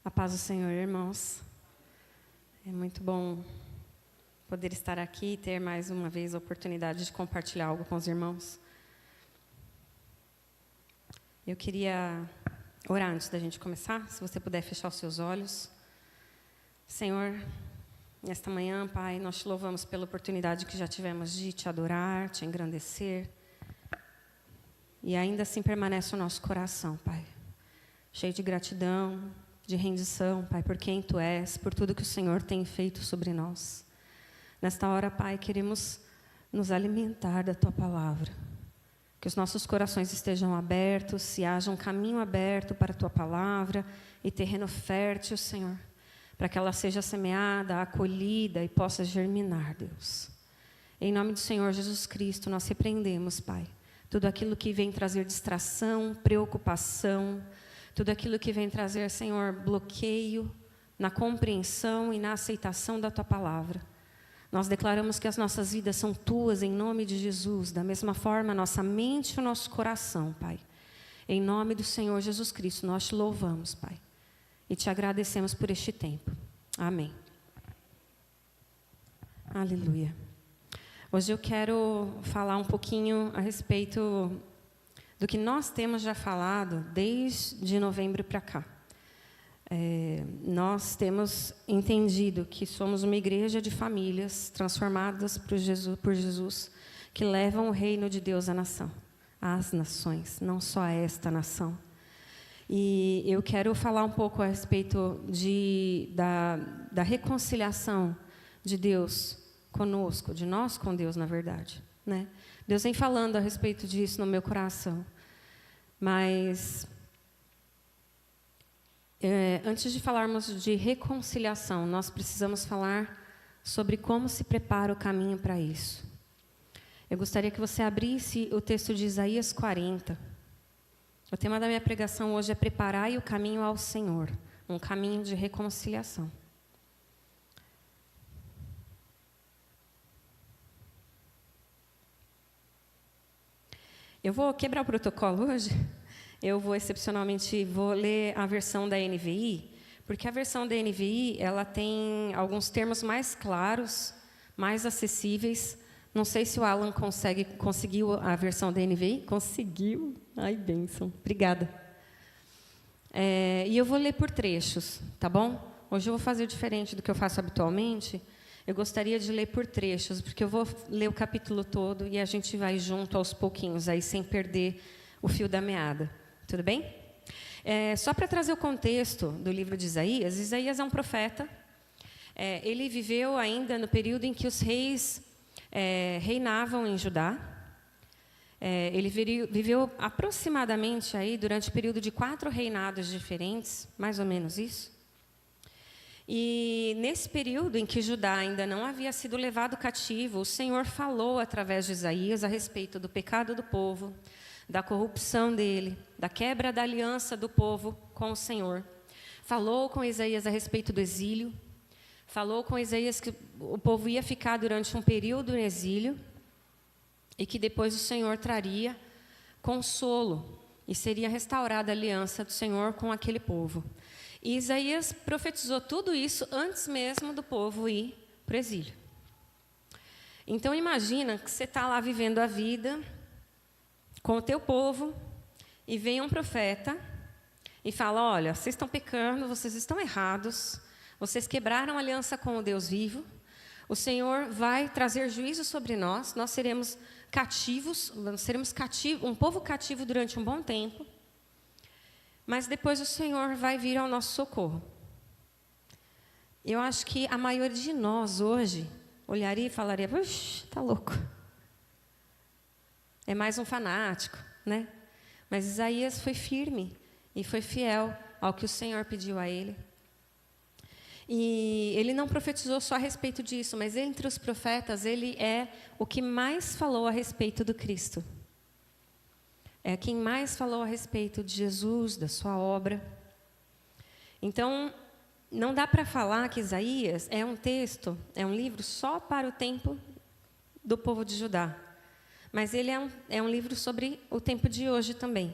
A paz do Senhor, irmãos. É muito bom poder estar aqui e ter mais uma vez a oportunidade de compartilhar algo com os irmãos. Eu queria orar antes da gente começar, se você puder fechar os seus olhos. Senhor, nesta manhã, Pai, nós te louvamos pela oportunidade que já tivemos de te adorar, te engrandecer. E ainda assim permanece o nosso coração, Pai, cheio de gratidão, de rendição, Pai, por quem Tu és, por tudo que o Senhor tem feito sobre nós. Nesta hora, Pai, queremos nos alimentar da Tua palavra. Que os nossos corações estejam abertos, se haja um caminho aberto para a Tua palavra e terreno fértil, Senhor, para que ela seja semeada, acolhida e possa germinar, Deus. Em nome do Senhor Jesus Cristo, nós repreendemos, Pai, tudo aquilo que vem trazer distração, preocupação, tudo aquilo que vem trazer, Senhor, bloqueio na compreensão e na aceitação da Tua palavra. Nós declaramos que as nossas vidas são Tuas, em nome de Jesus. Da mesma forma, nossa mente e o nosso coração, Pai. Em nome do Senhor Jesus Cristo, nós Te louvamos, Pai. E Te agradecemos por este tempo. Amém. Aleluia. Hoje eu quero falar um pouquinho a respeito do que nós temos já falado desde novembro para cá. Nós temos entendido que somos uma igreja de famílias transformadas por Jesus, que levam o reino de Deus à nação, às nações, não só a esta nação. E eu quero falar um pouco a respeito da reconciliação de Deus conosco, de nós com Deus, na verdade, né? Deus vem falando a respeito disso no meu coração. Mas, antes de falarmos de reconciliação, nós precisamos falar sobre como se prepara o caminho para isso. Eu gostaria que você abrisse o texto de Isaías 40. O tema da minha pregação hoje é preparai o caminho ao Senhor, um caminho de reconciliação. Eu vou quebrar o protocolo hoje. Eu vou, excepcionalmente, ler a versão da NVI, porque a versão da NVI ela tem alguns termos mais claros, mais acessíveis. Não sei se o Alan conseguiu a versão da NVI. Conseguiu? Ai, bênção. Obrigada. E eu vou ler por trechos, tá bom? Hoje eu vou fazer diferente do que eu faço habitualmente. Eu gostaria de ler por trechos, porque eu vou ler o capítulo todo e a gente vai junto aos pouquinhos, aí sem perder o fio da meada. Tudo bem? Só para trazer o contexto do livro de Isaías, Isaías é um profeta. Ele viveu ainda no período em que os reis reinavam em Judá. Ele viveu aproximadamente aí durante o período de 4 reinados diferentes, mais ou menos isso. E nesse período em que Judá ainda não havia sido levado cativo, o Senhor falou através de Isaías a respeito do pecado do povo, da corrupção dele, da quebra da aliança do povo com o Senhor. Falou com Isaías a respeito do exílio, falou com Isaías que o povo ia ficar durante um período no exílio e que depois o Senhor traria consolo e seria restaurada a aliança do Senhor com aquele povo. E Isaías profetizou tudo isso antes mesmo do povo ir para o exílio. Então, imagina que você está lá vivendo a vida com o teu povo e vem um profeta e fala, olha, vocês estão pecando, vocês estão errados, vocês quebraram a aliança com o Deus vivo, o Senhor vai trazer juízo sobre nós, nós seremos cativos, um povo cativo durante um bom tempo, mas depois o Senhor vai vir ao nosso socorro. Eu acho que a maioria de nós hoje olharia e falaria, puxa, está louco. É mais um fanático, né? Mas Isaías foi firme e foi fiel ao que o Senhor pediu a ele. E ele não profetizou só a respeito disso, mas entre os profetas, ele é o que mais falou a respeito do Cristo. É quem mais falou a respeito de Jesus, da sua obra. Então, não dá para falar que Isaías é um livro só para o tempo do povo de Judá. Mas ele é um livro sobre o tempo de hoje também.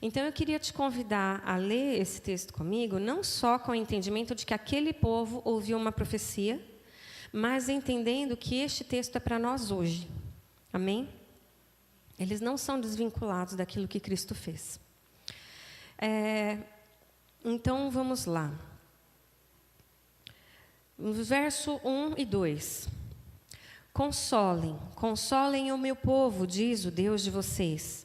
Então, eu queria te convidar a ler esse texto comigo, não só com o entendimento de que aquele povo ouviu uma profecia, mas entendendo que este texto é para nós hoje. Amém? Eles não são desvinculados daquilo que Cristo fez. Então, vamos lá. Verso 1 e 2. Consolem o meu povo, diz o Deus de vocês.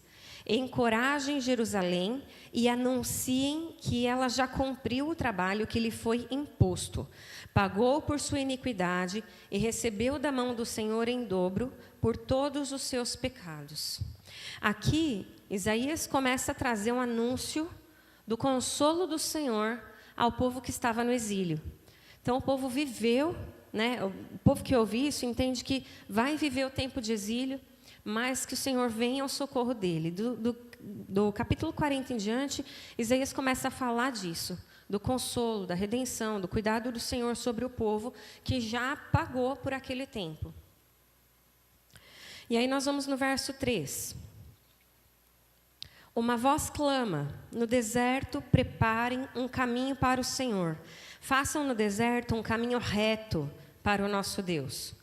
Encorajem Jerusalém e anunciem que ela já cumpriu o trabalho que lhe foi imposto. Pagou por sua iniquidade e recebeu da mão do Senhor em dobro por todos os seus pecados. Aqui, Isaías começa a trazer um anúncio do consolo do Senhor ao povo que estava no exílio. Então, o povo viveu, né? O povo que ouve isso entende que vai viver o tempo de exílio, mas que o Senhor vem ao socorro dele. Do capítulo 40 em diante, Isaías começa a falar disso, do consolo, da redenção, do cuidado do Senhor sobre o povo que já pagou por aquele tempo. E aí nós vamos no verso 3. Uma voz clama, no deserto preparem um caminho para o Senhor. Façam no deserto um caminho reto para o nosso Deus.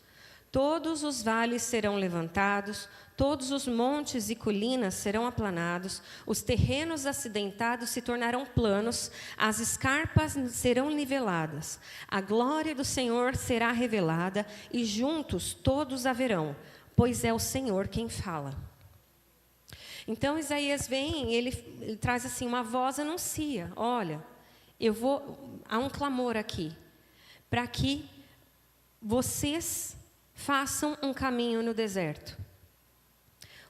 Todos os vales serão levantados, todos os montes e colinas serão aplanados, os terrenos acidentados se tornarão planos, as escarpas serão niveladas. A glória do Senhor será revelada e juntos todos a verão, pois é o Senhor quem fala. Então Isaías vem, ele traz assim, uma voz anuncia, olha, há um clamor aqui, para que vocês façam um caminho no deserto.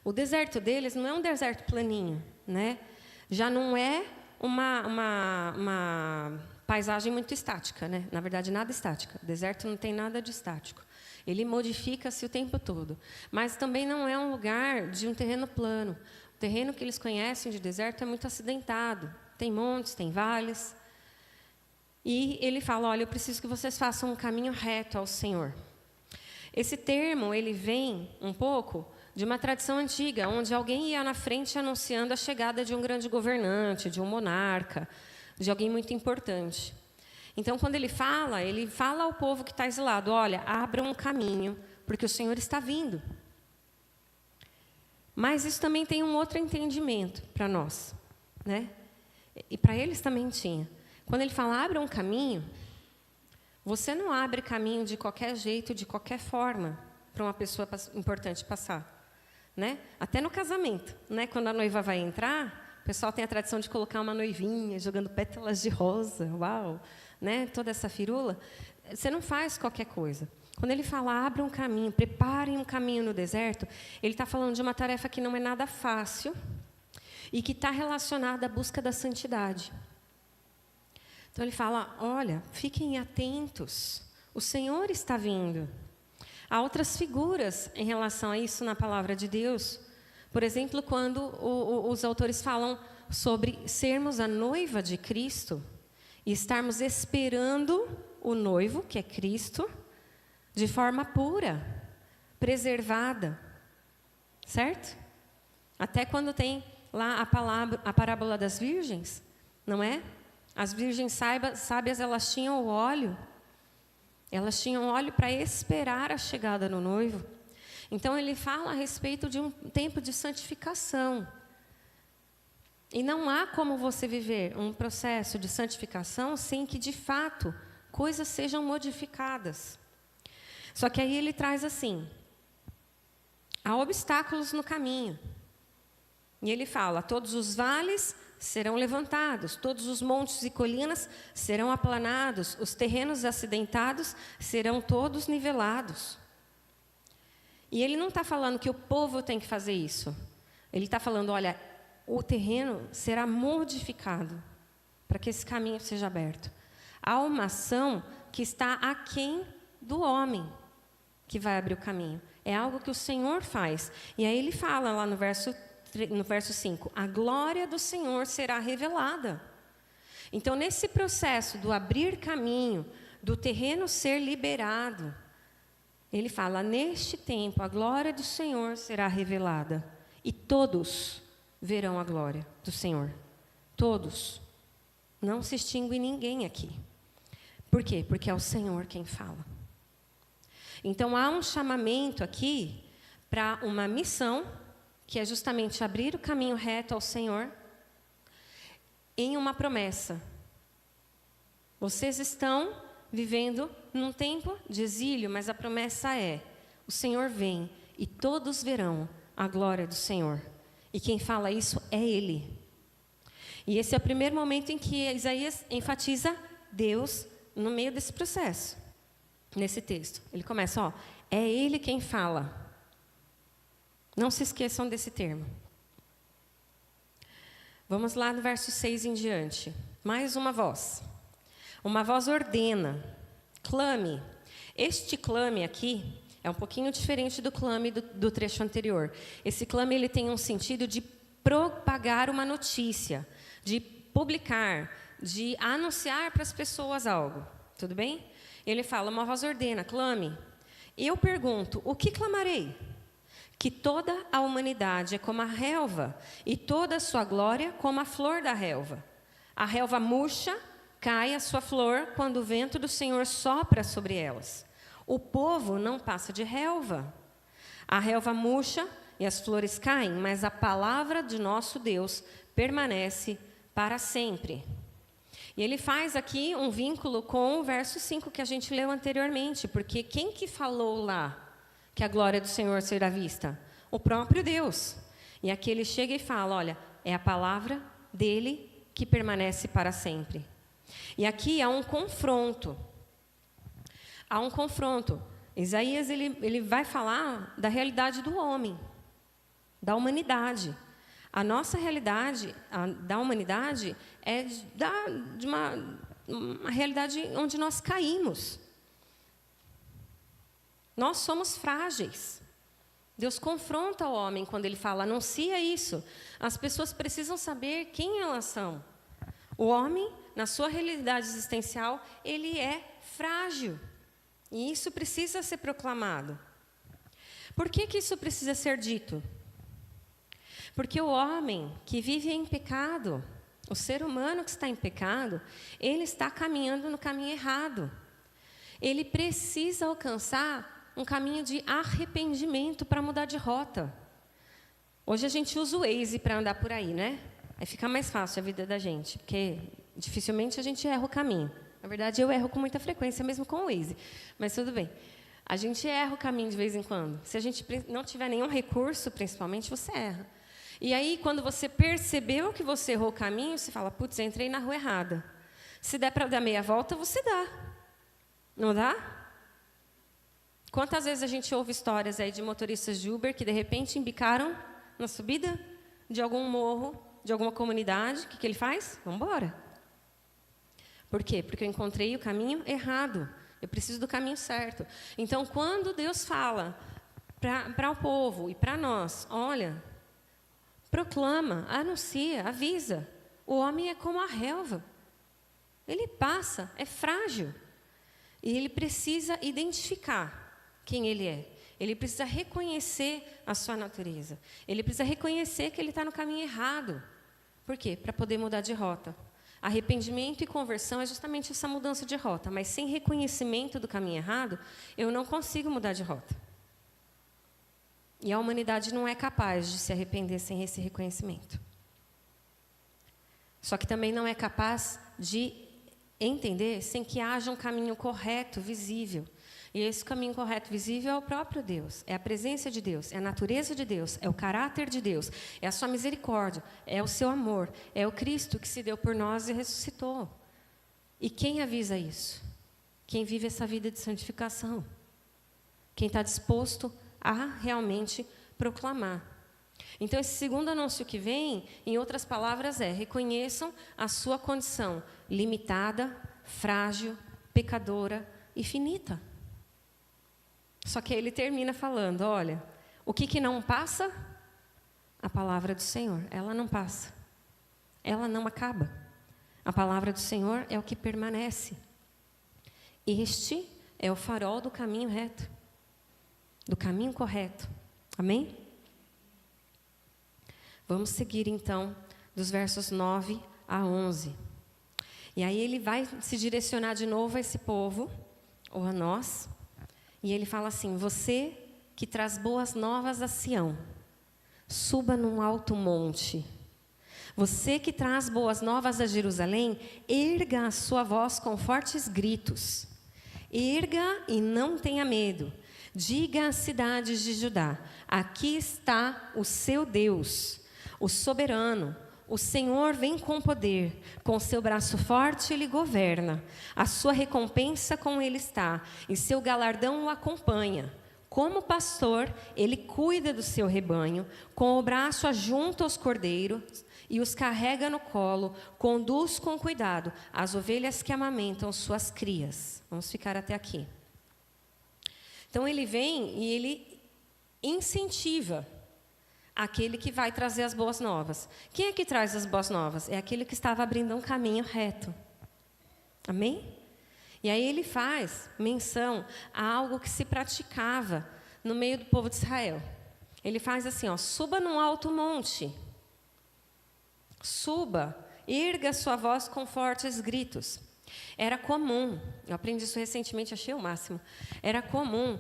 O deserto deles não é um deserto planinho, né? Já não é uma paisagem muito estática, né? Na verdade, nada estática. O deserto não tem nada de estático. Ele modifica-se o tempo todo. Mas também não é um lugar de um terreno plano. O terreno que eles conhecem de deserto é muito acidentado. Tem montes, tem vales. E ele fala, olha, eu preciso que vocês façam um caminho reto ao Senhor. Esse termo, ele vem um pouco de uma tradição antiga, onde alguém ia na frente anunciando a chegada de um grande governante, de um monarca, de alguém muito importante. Então, quando ele fala ao povo que está exilado, olha, abram um caminho, porque o Senhor está vindo. Mas isso também tem um outro entendimento para nós, né? E para eles também tinha. Quando ele fala, abra um caminho, você não abre caminho de qualquer jeito, de qualquer forma, para uma pessoa importante passar. Né? Até no casamento, né? Quando a noiva vai entrar, o pessoal tem a tradição de colocar uma noivinha, jogando pétalas de rosa, uau, né? Toda essa firula. Você não faz qualquer coisa. Quando ele fala, abra um caminho, preparem um caminho no deserto, ele está falando de uma tarefa que não é nada fácil e que está relacionada à busca da santidade. Então, ele fala, olha, fiquem atentos, o Senhor está vindo. Há outras figuras em relação a isso na palavra de Deus. Por exemplo, quando os autores falam sobre sermos a noiva de Cristo e estarmos esperando o noivo, que é Cristo, de forma pura, preservada. Certo? Até quando tem lá a parábola das virgens, não é? As virgens sábias, elas tinham o óleo. Elas tinham óleo para esperar a chegada do noivo. Então, ele fala a respeito de um tempo de santificação. E não há como você viver um processo de santificação sem que, de fato, coisas sejam modificadas. Só que aí ele traz assim, há obstáculos no caminho. E ele fala, todos os vales serão levantados, todos os montes e colinas serão aplanados, os terrenos acidentados serão todos nivelados. E ele não está falando que o povo tem que fazer isso. Ele está falando, olha, o terreno será modificado para que esse caminho seja aberto. Há uma ação que está aquém do homem que vai abrir o caminho. É algo que o Senhor faz. E aí ele fala lá no verso 5, a glória do Senhor será revelada. Então, nesse processo do abrir caminho, do terreno ser liberado, ele fala, neste tempo, a glória do Senhor será revelada. E todos verão a glória do Senhor. Todos. Não se extingue ninguém aqui. Por quê? Porque é o Senhor quem fala. Então, há um chamamento aqui para uma missão, que é justamente abrir o caminho reto ao Senhor, em uma promessa. Vocês estão vivendo num tempo de exílio, mas a promessa é: o Senhor vem e todos verão a glória do Senhor. E quem fala isso é Ele. E esse é o primeiro momento em que Isaías enfatiza Deus no meio desse processo, nesse texto. Ele começa, ó, é Ele quem fala. Não se esqueçam desse termo. Vamos lá no verso 6 em diante. Mais uma voz. Uma voz ordena, clame. Este clame aqui é um pouquinho diferente do clame do trecho anterior. Esse clame ele tem um sentido de propagar uma notícia, de publicar, de anunciar para as pessoas algo. Tudo bem? Ele fala, uma voz ordena, clame. Eu pergunto, o que clamarei? Que toda a humanidade é como a relva, e toda a sua glória como a flor da relva. A relva murcha, cai a sua flor quando o vento do Senhor sopra sobre elas. O povo não passa de relva. A relva murcha e as flores caem, mas a palavra de nosso Deus permanece para sempre. E ele faz aqui um vínculo com o verso 5 que a gente leu anteriormente, porque quem que falou lá que a glória do Senhor será vista? O próprio Deus. E aqui ele chega e fala, olha, é a palavra dele que permanece para sempre. E aqui há um confronto. Há um confronto. Isaías ele vai falar da realidade do homem, da humanidade. A nossa realidade da humanidade é de uma realidade onde nós caímos. Nós somos frágeis. Deus confronta o homem quando ele fala, anuncia isso. As pessoas precisam saber quem elas são. O homem, na sua realidade existencial, ele é frágil. E isso precisa ser proclamado. Por que isso precisa ser dito? Porque o homem que vive em pecado, o ser humano que está em pecado, ele está caminhando no caminho errado. Ele precisa alcançar um caminho de arrependimento para mudar de rota. Hoje a gente usa o Waze para andar por aí, né? Aí fica mais fácil a vida da gente, porque dificilmente a gente erra o caminho. Na verdade, eu erro com muita frequência, mesmo com o Waze. Mas tudo bem. A gente erra o caminho de vez em quando. Se a gente não tiver nenhum recurso, principalmente, você erra. E aí, quando você percebeu que você errou o caminho, você fala, putz, eu entrei na rua errada. Se der para dar meia volta, você dá. Não dá? Quantas vezes a gente ouve histórias aí de motoristas de Uber que, de repente, embicaram na subida de algum morro, de alguma comunidade, o que ele faz? Vamos embora. Por quê? Porque eu encontrei o caminho errado. Eu preciso do caminho certo. Então, quando Deus fala para o povo e para nós, olha, proclama, anuncia, avisa. O homem é como a relva. Ele passa, é frágil. E ele precisa identificar quem ele é. Ele precisa reconhecer a sua natureza. Ele precisa reconhecer que ele está no caminho errado. Por quê? Para poder mudar de rota. Arrependimento e conversão é justamente essa mudança de rota. Mas sem reconhecimento do caminho errado, eu não consigo mudar de rota. E a humanidade não é capaz de se arrepender sem esse reconhecimento. Só que também não é capaz de entender sem que haja um caminho correto, visível. E esse caminho correto, visível, é o próprio Deus, é a presença de Deus, é a natureza de Deus, é o caráter de Deus, é a sua misericórdia, é o seu amor, é o Cristo que se deu por nós e ressuscitou. E quem avisa isso? Quem vive essa vida de santificação. Quem está disposto a realmente proclamar. Então, esse segundo anúncio que vem, em outras palavras, reconheçam a sua condição limitada, frágil, pecadora e finita. Só que aí ele termina falando, olha, o que não passa? A palavra do Senhor, ela não passa. Ela não acaba. A palavra do Senhor é o que permanece. Este é o farol do caminho reto, do caminho correto. Amém? Vamos seguir, então, dos versos 9 a 11. E aí ele vai se direcionar de novo a esse povo, ou a nós, e ele fala assim: você que traz boas novas a Sião, suba num alto monte. Você que traz boas novas a Jerusalém, erga a sua voz com fortes gritos. Erga e não tenha medo. Diga às cidades de Judá: aqui está o seu Deus, o soberano. O Senhor vem com poder, com seu braço forte ele governa. A sua recompensa com ele está, e seu galardão o acompanha. Como pastor, ele cuida do seu rebanho, com o braço ajunta aos cordeiros e os carrega no colo, conduz com cuidado as ovelhas que amamentam suas crias. Vamos ficar até aqui. Então ele vem e ele incentiva aquele que vai trazer as boas novas. Quem é que traz as boas novas? É aquele que estava abrindo um caminho reto. Amém? E aí ele faz menção a algo que se praticava no meio do povo de Israel. Ele faz assim, ó: suba num alto monte. Suba, erga sua voz com fortes gritos. Era comum, eu aprendi isso recentemente, achei o máximo. Era comum,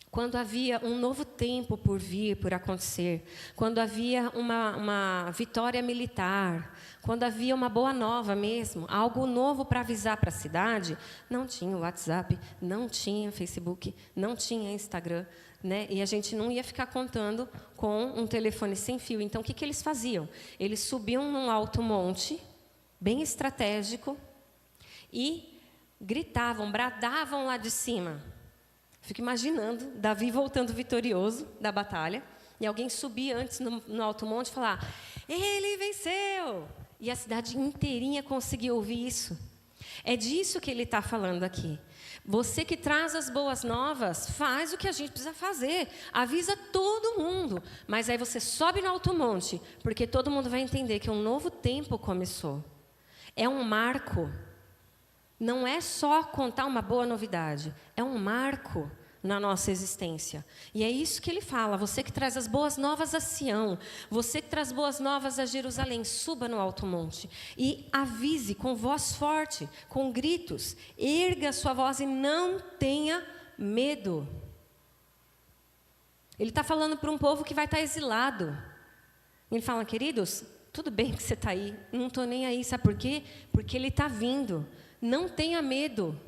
quando havia um novo tempo por vir, por acontecer, quando havia uma vitória militar, quando havia uma boa nova mesmo, algo novo para avisar para a cidade, não tinha WhatsApp, não tinha Facebook, não tinha Instagram, né? E a gente não ia ficar contando com um telefone sem fio. Então, o que eles faziam? Eles subiam num alto monte, bem estratégico, e gritavam, bradavam lá de cima. Fico imaginando Davi voltando vitorioso da batalha, e alguém subir antes no alto monte e falar: ele venceu! E a cidade inteirinha conseguiu ouvir isso. É disso que ele está falando aqui. Você que traz as boas novas, faz o que a gente precisa fazer. Avisa todo mundo. Mas aí você sobe no alto monte, porque todo mundo vai entender que um novo tempo começou. É um marco. Não é só contar uma boa novidade. É um marco na nossa existência. E é isso que ele fala: você que traz as boas novas a Sião, você que traz boas novas a Jerusalém, suba no alto monte e avise com voz forte, com gritos, erga a sua voz e não tenha medo. Ele está falando para um povo que vai estar exilado. Ele fala: queridos, tudo bem que você está aí, não estou nem aí, sabe por quê? Porque ele está vindo. Não tenha medo.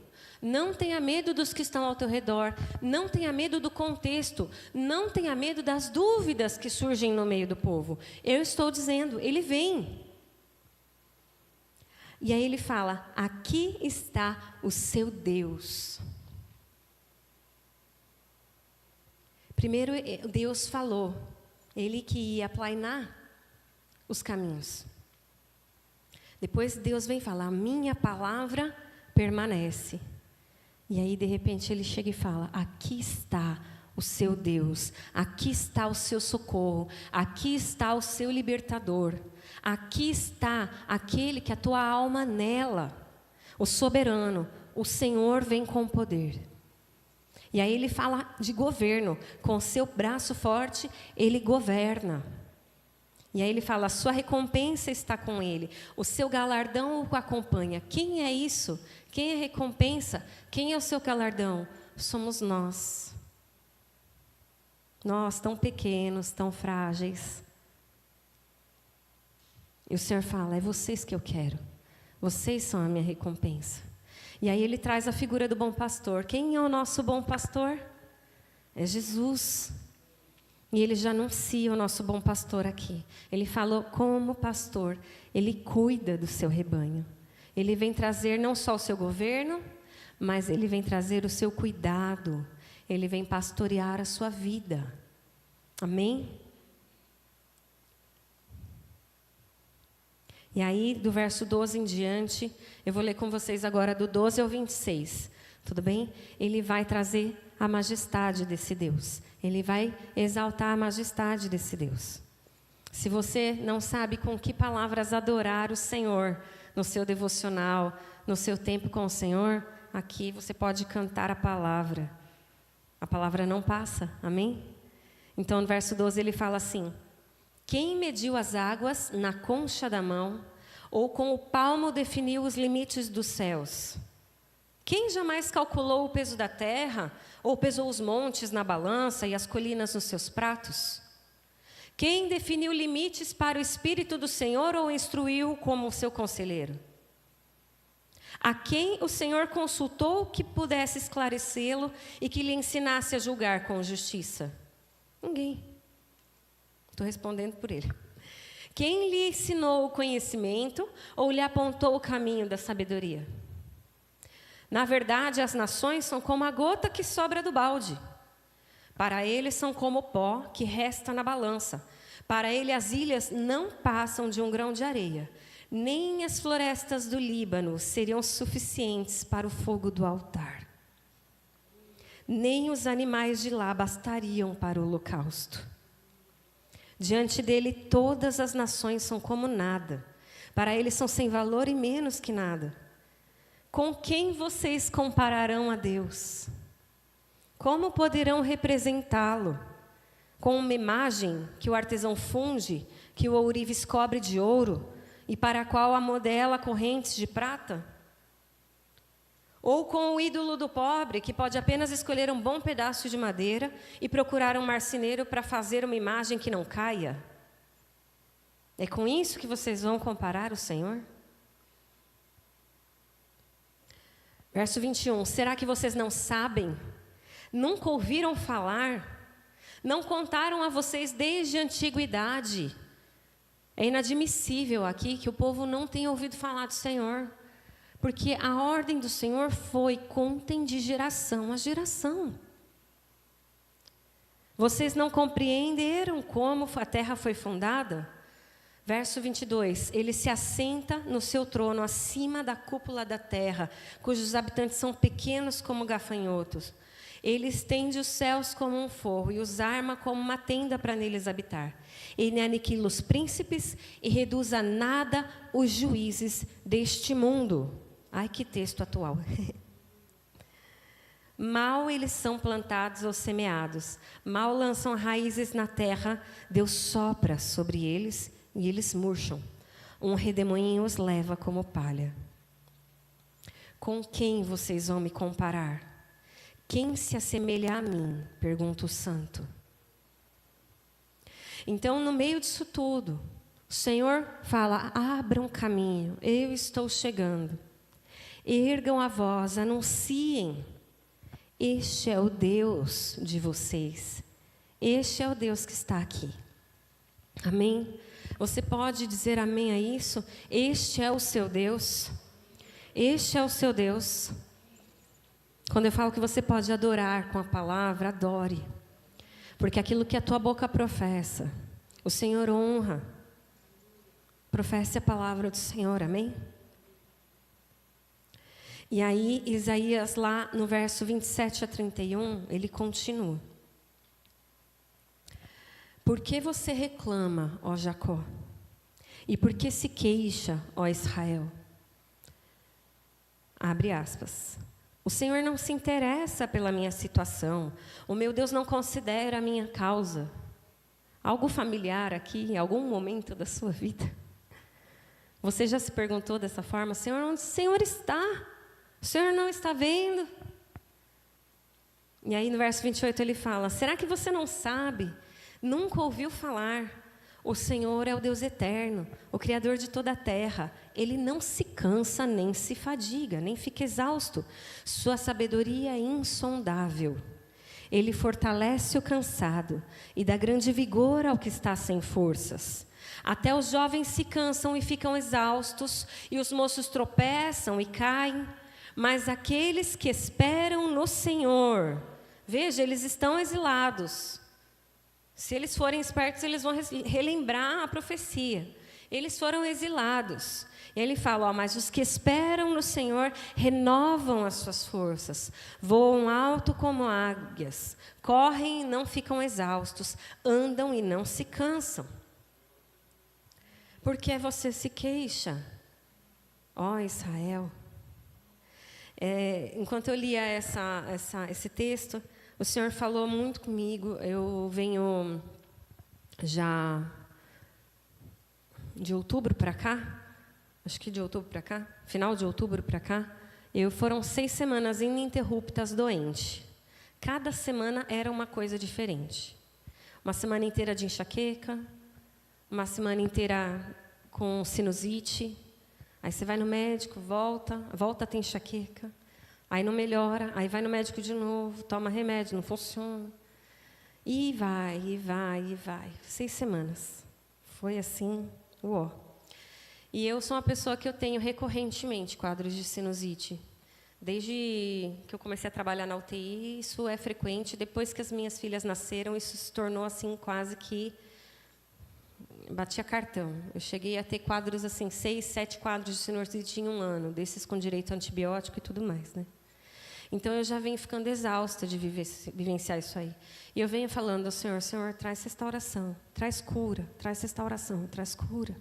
Não tenha medo dos que estão ao teu redor. Não tenha medo do contexto. Não tenha medo das dúvidas que surgem no meio do povo. Eu estou dizendo, ele vem. E aí ele fala: aqui está o seu Deus. Primeiro Deus falou, ele que ia aplainar os caminhos. Depois Deus vem falar: a minha palavra permanece. E aí de repente ele chega e fala: aqui está o seu Deus, aqui está o seu socorro, aqui está o seu libertador, aqui está aquele que a tua alma anela, o soberano, o Senhor vem com poder. E aí ele fala de governo, com o seu braço forte ele governa. E aí ele fala: a sua recompensa está com ele, o seu galardão o acompanha. Quem é isso? Quem é a recompensa? Quem é o seu galardão? Somos nós. Nós, tão pequenos, tão frágeis. E o Senhor fala: é vocês que eu quero. Vocês são a minha recompensa. E aí ele traz a figura do bom pastor. Quem é o nosso bom pastor? É Jesus. E ele já anuncia o nosso bom pastor aqui. Ele falou como pastor, ele cuida do seu rebanho. Ele vem trazer não só o seu governo, mas ele vem trazer o seu cuidado. Ele vem pastorear a sua vida. Amém? E aí, do verso 12 em diante, eu vou ler com vocês agora do 12 ao 26. Tudo bem? Ele vai trazer a majestade desse Deus. Ele vai exaltar a majestade desse Deus. Se você não sabe com que palavras adorar o Senhor no seu devocional, no seu tempo com o Senhor, aqui você pode cantar a palavra. A palavra não passa, amém? Então, no verso 12 ele fala assim: Quem mediu as águas na concha da mão, ou com o palmo definiu os limites dos céus? Quem jamais calculou o peso da terra, ou pesou os montes na balança e as colinas nos seus pratos? Quem definiu limites para o Espírito do Senhor, ou instruiu como seu conselheiro? A quem o Senhor consultou que pudesse esclarecê-lo e que lhe ensinasse a julgar com justiça? Ninguém. Estou respondendo por ele. Quem lhe ensinou o conhecimento ou lhe apontou o caminho da sabedoria? Na verdade, as nações são como a gota que sobra do balde. Para ele são como o pó que resta na balança. Para ele as ilhas não passam de um grão de areia. Nem as florestas do Líbano seriam suficientes para o fogo do altar. Nem os animais de lá bastariam para o holocausto. Diante dele, todas as nações são como nada. Para ele são sem valor e menos que nada. Com quem vocês compararão a Deus? Como poderão representá-lo? Com uma imagem que o artesão funde, que o ourives cobre de ouro, e para a qual amodela correntes de prata? Ou com o ídolo do pobre, que pode apenas escolher um bom pedaço de madeira e procurar um marceneiro para fazer uma imagem que não caia? É com isso que vocês vão comparar o Senhor? Verso 21, será que vocês não sabem? Nunca ouviram falar? Não contaram a vocês desde a antiguidade? É inadmissível aqui que o povo não tenha ouvido falar do Senhor, porque a ordem do Senhor foi: contem de geração a geração. Vocês não compreenderam como a terra foi fundada? Verso 22, ele se assenta no seu trono acima da cúpula da terra, cujos habitantes são pequenos como gafanhotos. Ele estende os céus como um forro e os arma como uma tenda para neles habitar. Ele aniquila os príncipes e reduz a nada os juízes deste mundo. Ai, que texto atual. Mal eles são plantados ou semeados, mal lançam raízes na terra, Deus sopra sobre eles e eles murcham. Um redemoinho os leva como palha. Com quem vocês vão me comparar? Quem se assemelha a mim? Pergunta o santo. Então, no meio disso tudo, o Senhor fala: abram caminho, eu estou chegando. Ergam a voz, anunciem. Este é o Deus de vocês. Este é o Deus que está aqui. Amém? Você pode dizer amém a isso? Este é o seu Deus. Este é o seu Deus. Quando eu falo que você pode adorar com a palavra, adore. Porque aquilo que a tua boca professa, o Senhor honra. Professe a palavra do Senhor, amém? E aí, Isaías, lá no verso 27 a 31, ele continua. Por que você reclama, ó Jacó? E por que se queixa, ó Israel? Abre aspas. O Senhor não se interessa pela minha situação. O meu Deus não considera a minha causa. Algo familiar aqui, em algum momento da sua vida? Você já se perguntou dessa forma? Senhor, onde o Senhor está? O Senhor não está vendo? E aí no verso 28 ele fala: será que você não sabe? Nunca ouviu falar? O Senhor é o Deus eterno, o Criador de toda a terra. Ele não se cansa, nem se fadiga, nem fica exausto. Sua sabedoria é insondável. Ele fortalece o cansado e dá grande vigor ao que está sem forças. Até os jovens se cansam e ficam exaustos, e os moços tropeçam e caem. Mas aqueles que esperam no Senhor, veja, eles estão exilados. Se eles forem espertos, eles vão relembrar a profecia. Eles foram exilados. E ele fala, mas os que esperam no Senhor renovam as suas forças, voam alto como águias, correm e não ficam exaustos, andam e não se cansam. Por que você se queixa, ó Israel? Enquanto eu lia esse texto, o Senhor falou muito comigo. Eu venho já de outubro para cá, acho que de outubro para cá, final de outubro para cá, foram 6 semanas ininterruptas doente. Cada semana era uma coisa diferente. Uma semana inteira de enxaqueca, uma semana inteira com sinusite. Aí você vai no médico, volta a ter enxaqueca. Aí não melhora, aí vai no médico de novo, toma remédio, não funciona. E vai. 6 semanas. Foi assim, uó. E eu sou uma pessoa que eu tenho recorrentemente quadros de sinusite. Desde que eu comecei a trabalhar na UTI, isso é frequente. Depois que as minhas filhas nasceram, isso se tornou assim quase que batia cartão. Eu cheguei a ter quadros assim, 6, 7 quadros de sinusite em um ano, desses com direito a antibiótico e tudo mais, né? Então eu já venho ficando exausta de vivenciar isso aí. E eu venho falando ao Senhor, Senhor, traz restauração, traz cura, traz restauração, traz cura.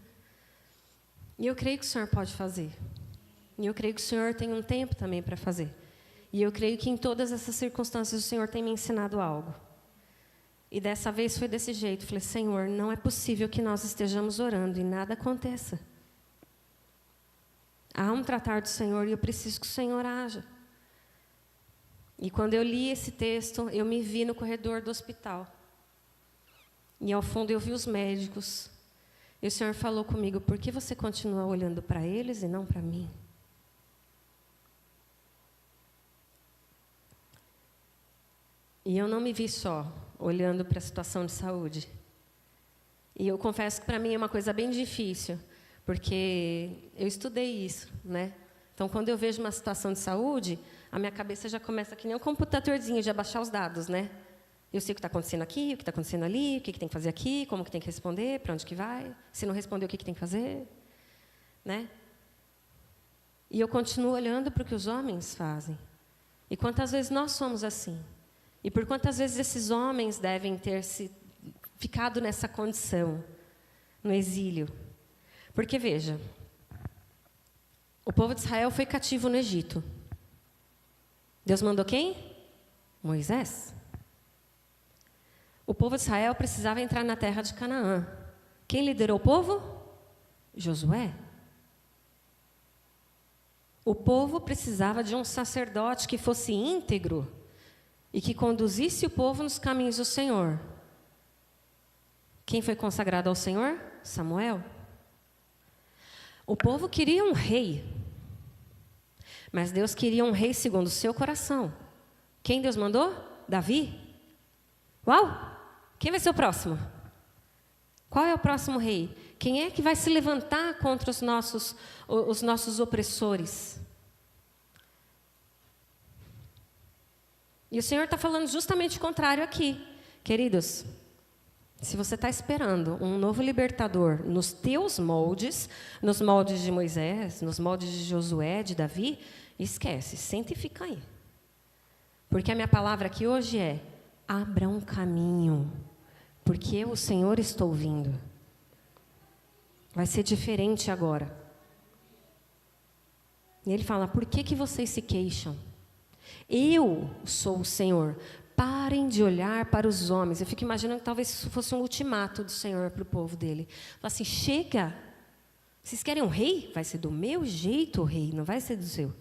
E eu creio que o Senhor pode fazer. E eu creio que o Senhor tem um tempo também para fazer. E eu creio que em todas essas circunstâncias o Senhor tem me ensinado algo. E dessa vez foi desse jeito. Falei, Senhor, não é possível que nós estejamos orando e nada aconteça. Há um tratar do Senhor e eu preciso que o Senhor haja. E quando eu li esse texto, eu me vi no corredor do hospital. E ao fundo eu vi os médicos. E o Senhor falou comigo, por que você continua olhando para eles e não para mim? E eu não me vi só, olhando para a situação de saúde. E eu confesso que para mim é uma coisa bem difícil, porque eu estudei isso, né? Então, quando eu vejo uma situação de saúde, a minha cabeça já começa que nem um computadorzinho de abaixar os dados, né? Eu sei o que está acontecendo aqui, o que está acontecendo ali, o que tem que fazer aqui, como que tem que responder, para onde que vai, se não responder, o que tem que fazer, né? E eu continuo olhando para o que os homens fazem. E quantas vezes nós somos assim? E por quantas vezes esses homens devem ter ficado nessa condição, no exílio? Porque, veja, o povo de Israel foi cativo no Egito. Deus mandou quem? Moisés. O povo de Israel precisava entrar na terra de Canaã. Quem liderou o povo? Josué. O povo precisava de um sacerdote que fosse íntegro e que conduzisse o povo nos caminhos do Senhor. Quem foi consagrado ao Senhor? Samuel. O povo queria um rei, mas Deus queria um rei segundo o seu coração. Quem Deus mandou? Davi. Uau! Quem vai ser o próximo? Qual é o próximo rei? Quem é que vai se levantar contra os nossos opressores? E o Senhor está falando justamente o contrário aqui. Queridos, se você está esperando um novo libertador nos teus moldes, nos moldes de Moisés, nos moldes de Josué, de Davi, esquece, senta e fica aí. Porque a minha palavra aqui hoje é, abra um caminho, porque eu, o Senhor, estou vindo. Vai ser diferente agora. E ele fala, por que vocês se queixam? Eu sou o Senhor. Parem de olhar para os homens. Eu fico imaginando que talvez isso fosse um ultimato do Senhor para o povo dele. Fala assim, chega. Vocês querem um rei? Vai ser do meu jeito o rei, não vai ser do seu.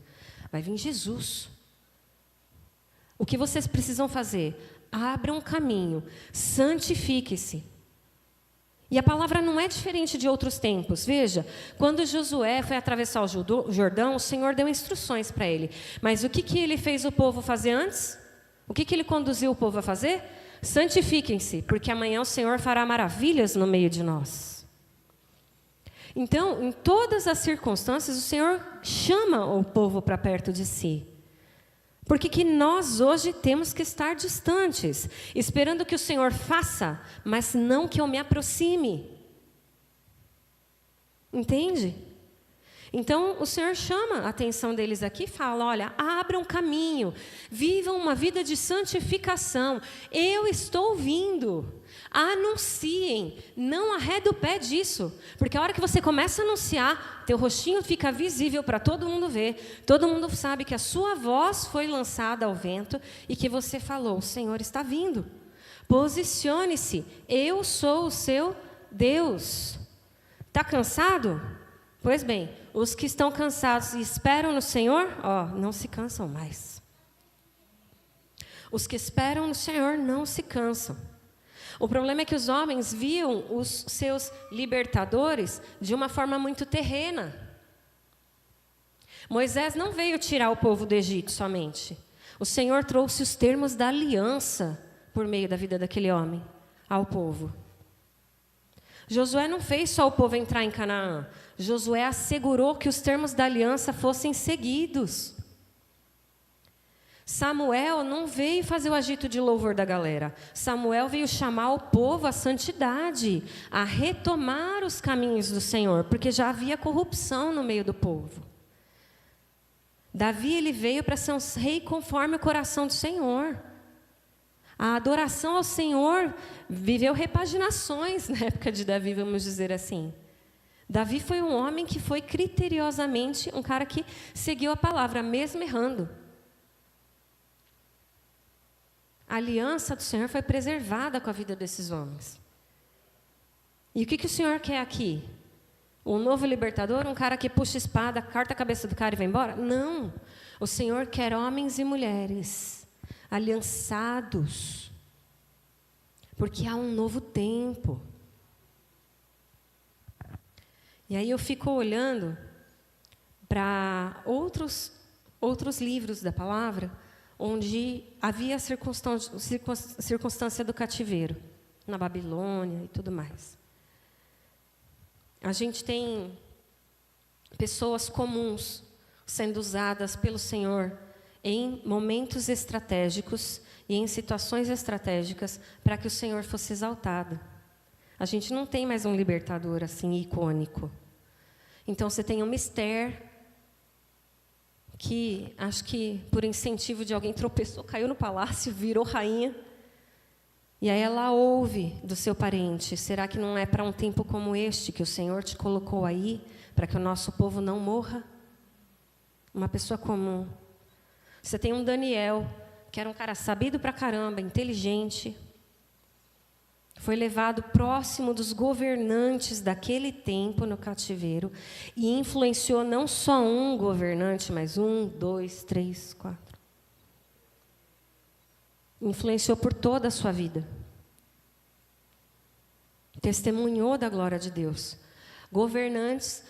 Vai vir Jesus. O que vocês precisam fazer? Abram um caminho, santifique-se. E a palavra não é diferente de outros tempos. Veja, quando Josué foi atravessar o Jordão, o Senhor deu instruções para ele. Mas o que ele fez o povo fazer antes? O que ele conduziu o povo a fazer? Santifiquem-se, porque amanhã o Senhor fará maravilhas no meio de nós. Então, em todas as circunstâncias, o Senhor chama o povo para perto de si. Porque que nós hoje temos que estar distantes, esperando que o Senhor faça, mas não que eu me aproxime. Entende? Então, o Senhor chama a atenção deles aqui e fala, olha, abram caminho, vivam uma vida de santificação. Eu estou vindo. Anunciem, não arrede o pé disso. Porque a hora que você começa a anunciar, teu rostinho fica visível para todo mundo ver. Todo mundo sabe que a sua voz foi lançada ao vento e que você falou, o Senhor está vindo. Posicione-se, eu sou o seu Deus. Está cansado? Pois bem, os que estão cansados e esperam no Senhor, não se cansam mais. Os que esperam no Senhor não se cansam. O problema é que os homens viam os seus libertadores de uma forma muito terrena. Moisés não veio tirar o povo do Egito somente. O Senhor trouxe os termos da aliança por meio da vida daquele homem ao povo. Josué não fez só o povo entrar em Canaã. Josué assegurou que os termos da aliança fossem seguidos. Samuel não veio fazer o agito de louvor da galera. Samuel veio chamar o povo à santidade, a retomar os caminhos do Senhor, porque já havia corrupção no meio do povo. Davi, ele veio para ser um rei conforme o coração do Senhor. A adoração ao Senhor viveu repaginações na época de Davi, vamos dizer assim. Davi foi um homem que foi criteriosamente um cara que seguiu a palavra, mesmo errando. A aliança do Senhor foi preservada com a vida desses homens. E o que o Senhor quer aqui? Um novo libertador? Um cara que puxa a espada, corta a cabeça do cara e vai embora? Não. O Senhor quer homens e mulheres aliançados. Porque há um novo tempo. E aí eu fico olhando para outros livros da palavra, onde havia a circunstância do cativeiro, na Babilônia e tudo mais. A gente tem pessoas comuns sendo usadas pelo Senhor em momentos estratégicos e em situações estratégicas para que o Senhor fosse exaltado. A gente não tem mais um libertador assim icônico. Então você tem uma Esther, que acho que por incentivo de alguém tropeçou, caiu no palácio, virou rainha. E aí ela ouve do seu parente: será que não é para um tempo como este que o Senhor te colocou aí, para que o nosso povo não morra? Uma pessoa comum. Você tem um Daniel, que era um cara sabido pra caramba, inteligente. Foi levado próximo dos governantes daquele tempo no cativeiro e influenciou não só um governante, mas 1, 2, 3, 4. Influenciou por toda a sua vida. Testemunhou da glória de Deus. Governantes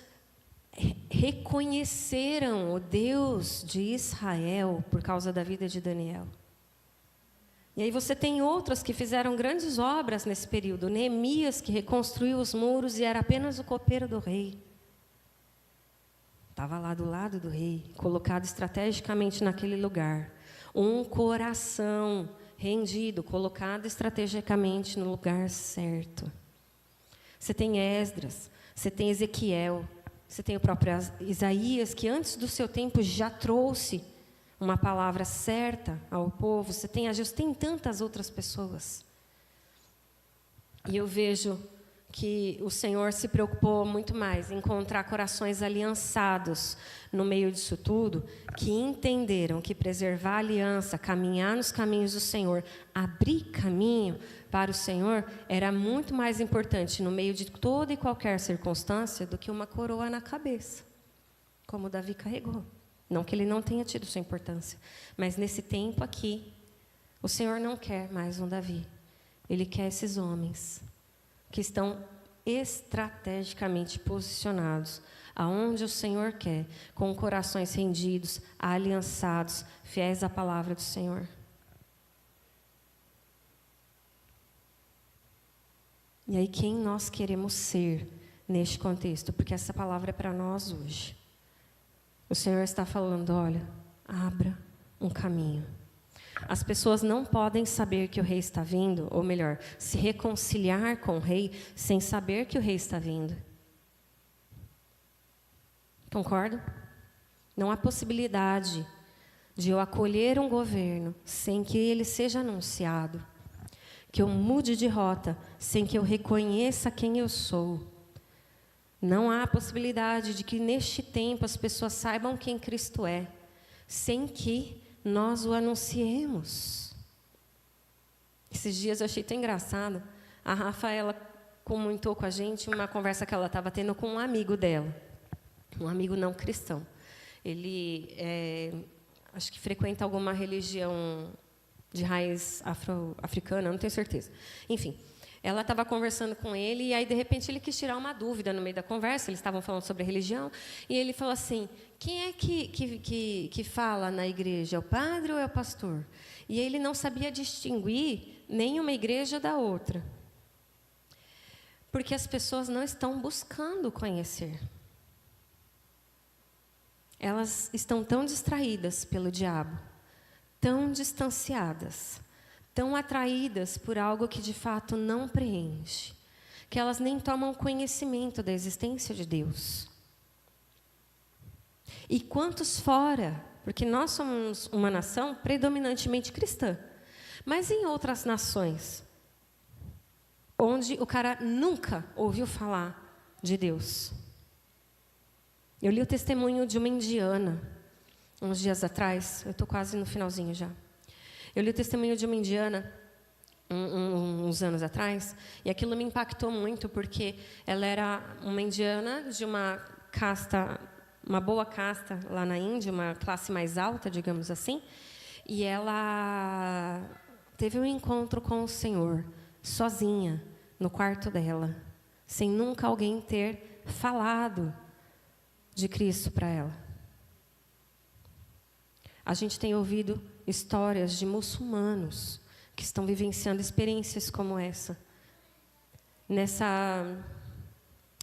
reconheceram o Deus de Israel por causa da vida de Daniel. E aí você tem outras que fizeram grandes obras nesse período. Neemias, que reconstruiu os muros e era apenas o copeiro do rei. Estava lá do lado do rei, colocado estrategicamente naquele lugar. Um coração rendido, colocado estrategicamente no lugar certo. Você tem Esdras, você tem Ezequiel, você tem o próprio Isaías, que antes do seu tempo já trouxe uma palavra certa ao povo. Você tem Ageu, tem tantas outras pessoas. E eu vejo que o Senhor se preocupou muito mais em encontrar corações aliançados no meio disso tudo, que entenderam que preservar a aliança, caminhar nos caminhos do Senhor, abrir caminho para o Senhor, era muito mais importante no meio de toda e qualquer circunstância do que uma coroa na cabeça, como Davi carregou. Não que ele não tenha tido sua importância, mas nesse tempo aqui, o Senhor não quer mais um Davi. Ele quer esses homens que estão estrategicamente posicionados aonde o Senhor quer, com corações rendidos, aliançados, fiéis à palavra do Senhor. E aí, quem nós queremos ser neste contexto? Porque essa palavra é para nós hoje. O Senhor está falando: olha, abra um caminho. As pessoas não podem saber que o rei está vindo, ou melhor, se reconciliar com o rei sem saber que o rei está vindo. Concorda? Não há possibilidade de eu acolher um governo sem que ele seja anunciado, que eu mude de rota sem que eu reconheça quem eu sou. Não há possibilidade de que neste tempo as pessoas saibam quem Cristo é, sem que nós o anunciemos. Esses dias eu achei tão engraçado. A Rafaela comentou com a gente uma conversa que ela estava tendo com um amigo dela, um amigo não cristão. Ele, acho que frequenta alguma religião de raiz africana, não tenho certeza. Enfim, ela estava conversando com ele e aí, de repente, ele quis tirar uma dúvida no meio da conversa. Eles estavam falando sobre religião e ele falou assim: quem é que fala na igreja? É o padre ou é o pastor? E ele não sabia distinguir nenhuma igreja da outra. Porque as pessoas não estão buscando conhecer. Elas estão tão distraídas pelo diabo, tão distanciadas, tão atraídas por algo que de fato não preenche, que elas nem tomam conhecimento da existência de Deus. E quantos fora, porque nós somos uma nação predominantemente cristã, mas em outras nações, onde o cara nunca ouviu falar de Deus. Eu li o testemunho de uma indiana, uns dias atrás, eu estou quase no finalzinho já. Eu li o testemunho de uma indiana, uns anos atrás, e aquilo me impactou muito, porque ela era uma indiana de uma casta, uma boa casta lá na Índia, uma classe mais alta, digamos assim, e ela teve um encontro com o Senhor, sozinha, no quarto dela, sem nunca alguém ter falado de Cristo para ela. A gente tem ouvido histórias de muçulmanos que estão vivenciando experiências como essa.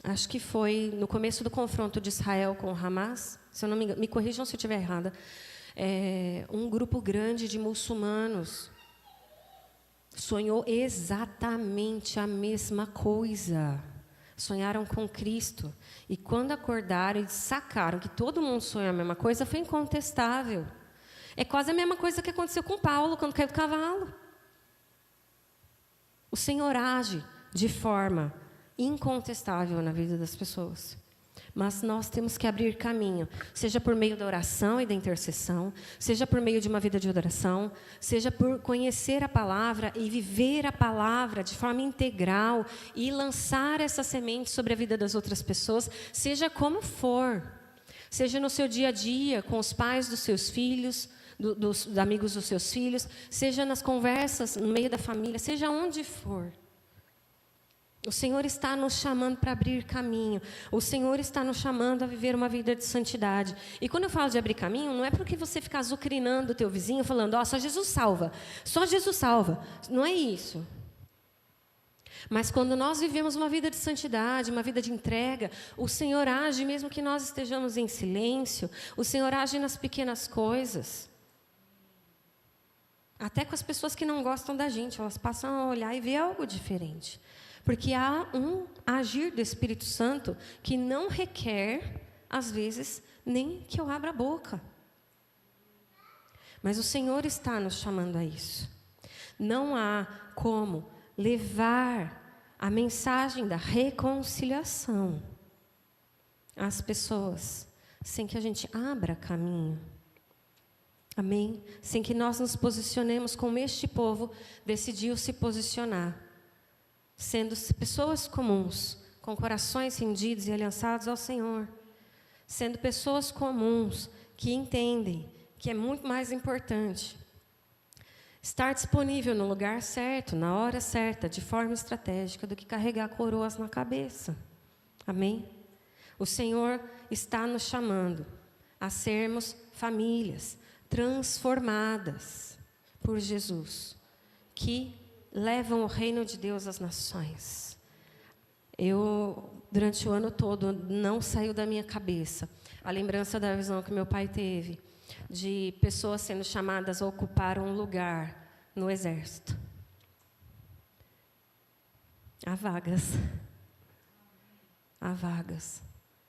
Acho que foi no começo do confronto de Israel com o Hamas, se eu não me engano, me corrijam se eu estiver errada, um grupo grande de muçulmanos sonhou exatamente a mesma coisa. Sonharam com Cristo. E quando acordaram e sacaram que todo mundo sonhou a mesma coisa, foi incontestável. É quase a mesma coisa que aconteceu com Paulo quando caiu do cavalo. O Senhor age de forma incontestável na vida das pessoas. Mas nós temos que abrir caminho, seja por meio da oração e da intercessão, seja por meio de uma vida de adoração, seja por conhecer a palavra e viver a palavra de forma integral e lançar essa semente sobre a vida das outras pessoas, seja como for. Seja no seu dia a dia, com os pais dos seus filhos, dos amigos dos seus filhos, seja nas conversas, no meio da família, seja onde for. O Senhor está nos chamando para abrir caminho. O Senhor está nos chamando a viver uma vida de santidade. E quando eu falo de abrir caminho, não é porque você fica azucrinando o teu vizinho, falando, só Jesus salva. Só Jesus salva. Não é isso. Mas quando nós vivemos uma vida de santidade, uma vida de entrega, o Senhor age, mesmo que nós estejamos em silêncio. O Senhor age nas pequenas coisas. Até com as pessoas que não gostam da gente, elas passam a olhar e ver algo diferente. Porque há um agir do Espírito Santo que não requer, às vezes, nem que eu abra a boca. Mas o Senhor está nos chamando a isso. Não há como levar a mensagem da reconciliação às pessoas sem que a gente abra caminho. Amém? Sem que nós nos posicionemos como este povo decidiu se posicionar. Sendo pessoas comuns, com corações rendidos e aliançados ao Senhor. Sendo pessoas comuns que entendem que é muito mais importante estar disponível no lugar certo, na hora certa, de forma estratégica, do que carregar coroas na cabeça. Amém? O Senhor está nos chamando a sermos famílias transformadas por Jesus, que levam o reino de Deus às nações. Durante o ano todo, não saiu da minha cabeça a lembrança da visão que meu pai teve de pessoas sendo chamadas a ocupar um lugar no exército. Há vagas. Há vagas.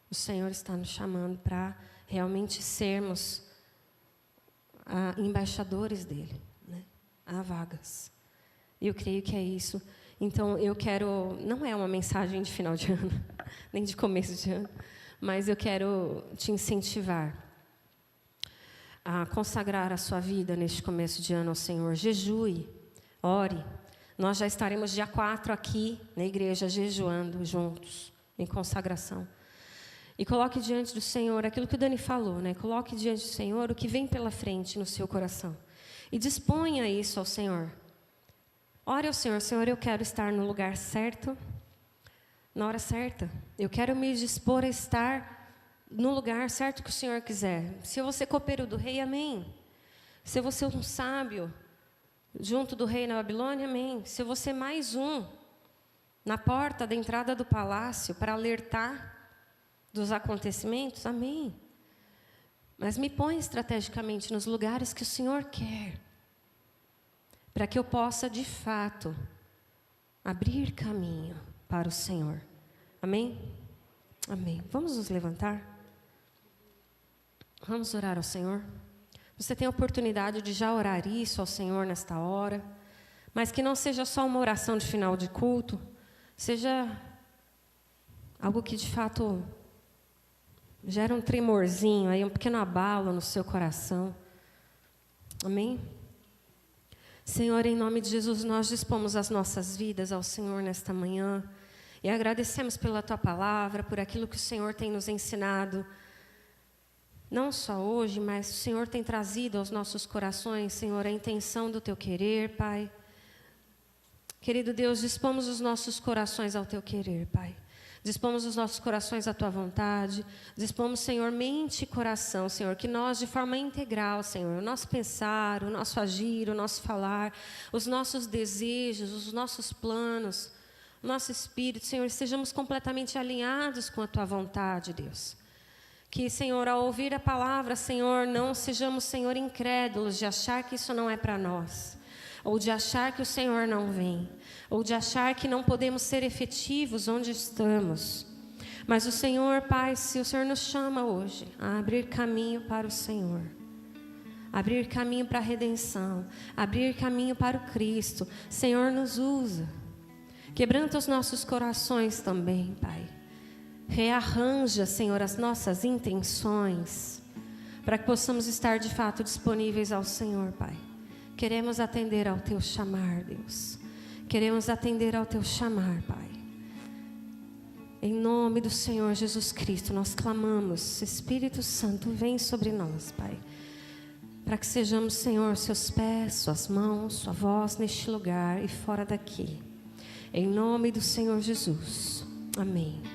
O Senhor está nos chamando para realmente sermos embaixadores dele, né? Há vagas. E eu creio que é isso. Então, eu quero... Não é uma mensagem de final de ano, nem de começo de ano, mas eu quero te incentivar a consagrar a sua vida neste começo de ano ao Senhor. Jejue, ore, Nós já estaremos dia 4 aqui na igreja, jejuando juntos, em consagração. E coloque diante do Senhor aquilo que o Dani falou, né? Coloque diante do Senhor o que vem pela frente no seu coração. E disponha isso ao Senhor. Ore ao Senhor: Senhor, eu quero estar no lugar certo, na hora certa. Eu quero me dispor a estar no lugar certo que o Senhor quiser. Se eu vou ser copeiro do rei, amém. Se eu vou ser um sábio junto do rei na Babilônia, amém. Se eu vou ser mais um na porta da entrada do palácio para alertar dos acontecimentos, amém. Mas me põe estrategicamente nos lugares que o Senhor quer, para que eu possa, de fato, abrir caminho para o Senhor. Amém? Amém. Vamos nos levantar? Vamos orar ao Senhor? Você tem a oportunidade de já orar isso ao Senhor nesta hora, mas que não seja só uma oração de final de culto, seja algo que, de fato, gera um tremorzinho, aí um pequeno abalo no seu coração. Amém? Senhor, em nome de Jesus, nós dispomos as nossas vidas ao Senhor nesta manhã e agradecemos pela Tua palavra, por aquilo que o Senhor tem nos ensinado, não só hoje, mas o Senhor tem trazido aos nossos corações, Senhor, a intenção do Teu querer, Pai. Querido Deus, dispomos os nossos corações ao Teu querer, Pai. Dispomos os nossos corações à Tua vontade. Dispomos, Senhor, mente e coração, Senhor, que nós, de forma integral, Senhor, o nosso pensar, o nosso agir, o nosso falar, os nossos desejos, os nossos planos, o nosso espírito, Senhor, estejamos completamente alinhados com a Tua vontade, Deus. Que, Senhor, ao ouvir a palavra, Senhor, não sejamos, Senhor, incrédulos de achar que isso não é para nós, ou de achar que o Senhor não vem, ou de achar que não podemos ser efetivos onde estamos. Mas o Senhor, Pai, se o Senhor nos chama hoje a abrir caminho para o Senhor, abrir caminho para a redenção, abrir caminho para o Cristo, Senhor, nos usa. Quebranta os nossos corações também, Pai. Rearranja, Senhor, as nossas intenções, para que possamos estar de fato disponíveis ao Senhor, Pai. Queremos atender ao Teu chamar, Deus. Queremos atender ao Teu chamar, Pai. Em nome do Senhor Jesus Cristo, nós clamamos: Espírito Santo, vem sobre nós, Pai. Para que sejamos, Senhor, Seus pés, Suas mãos, Sua voz neste lugar e fora daqui. Em nome do Senhor Jesus. Amém.